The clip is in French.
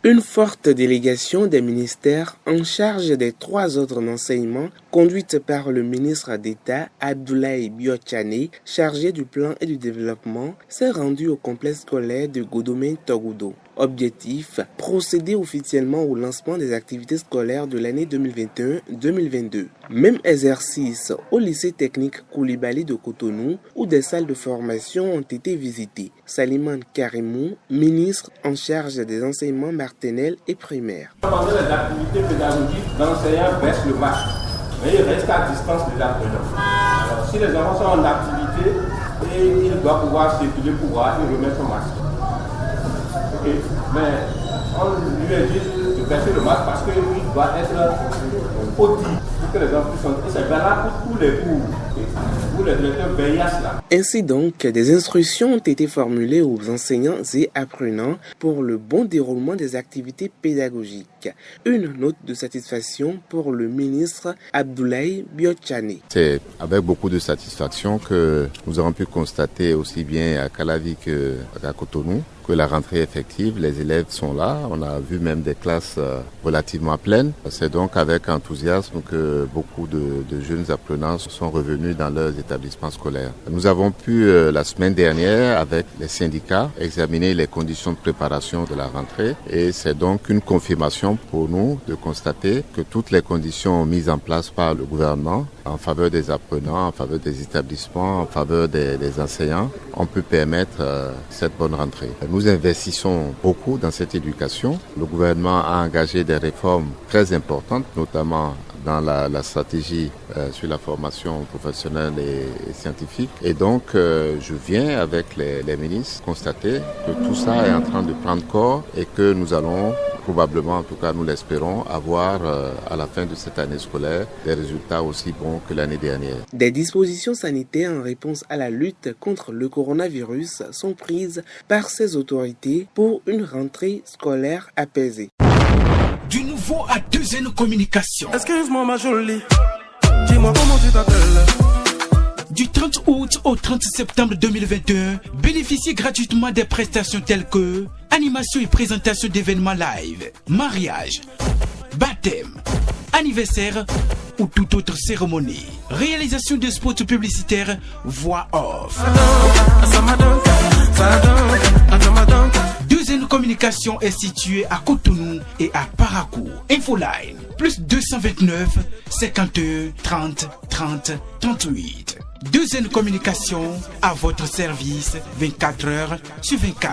Une forte délégation des ministères en charge des 3 ordres d'enseignement, conduite par le ministre d'État Abdoulaye Biotchane, chargé du plan et du développement, s'est rendue au complexe scolaire de Godomé-Togoudou. Objectif, procéder officiellement au lancement des activités scolaires de l'année 2021-2022. Même exercice au lycée technique Koulibaly de Cotonou, où des salles de formation ont été visitées. Salimane Karimou, ministre en charge des enseignements maternels et primaires. Pendant les activités pédagogiques, l'enseignant baisse le masque, mais il reste à distance des apprenants. Alors, si les enfants sont en activité, il doit pouvoir circuler pour voir et remettre son masque. Okay. Mais on lui a dit de baisser le masque parce qu'il doit être audible pour que les enfants puissent entrer. C'est valable pour tous les cours. Pour les directeurs veillent à cela. Ainsi donc, des instructions ont été formulées aux enseignants et apprenants pour le bon déroulement des activités pédagogiques. Une note de satisfaction pour le ministre Abdoulaye Biotchane. C'est avec beaucoup de satisfaction que nous avons pu constater aussi bien à Calavi qu'à Cotonou que la rentrée effective, les élèves sont là. On a vu même des classes relativement pleines. C'est donc avec enthousiasme que beaucoup de jeunes apprenants sont revenus dans leurs établissements scolaires. Nous avons pu, la semaine dernière, avec les syndicats, examiner les conditions de préparation de la rentrée. Et c'est donc une confirmation pour nous de constater que toutes les conditions mises en place par le gouvernement en faveur des apprenants, en faveur des établissements, en faveur des enseignants, ont pu permettre cette bonne rentrée. Nous investissons beaucoup dans cette éducation. Le gouvernement a engagé des réformes très importantes, notamment dans la stratégie sur la formation professionnelle et scientifique. Et donc, je viens avec les ministres constater que tout ça est en train de prendre corps et que nous allons probablement, en tout cas nous l'espérons, avoir à la fin de cette année scolaire des résultats aussi bons que l'année dernière. Des dispositions sanitaires en réponse à la lutte contre le coronavirus sont prises par ces autorités pour une rentrée scolaire apaisée. Du nouveau à Deuxième Communication. Excuse-moi ma jolie, dis-moi comment tu t'appelles. Du 30 août au 30 septembre 2021, bénéficiez gratuitement des prestations telles que animation et présentation d'événements live, mariage, baptême, anniversaire ou toute autre cérémonie. Réalisation de spots publicitaires, voix off. Deuxième Communication est située à Cotonou et à Parakou. Infoline, plus 229 51 30 30 38. Deuxième Communication à votre service 24 heures sur 24.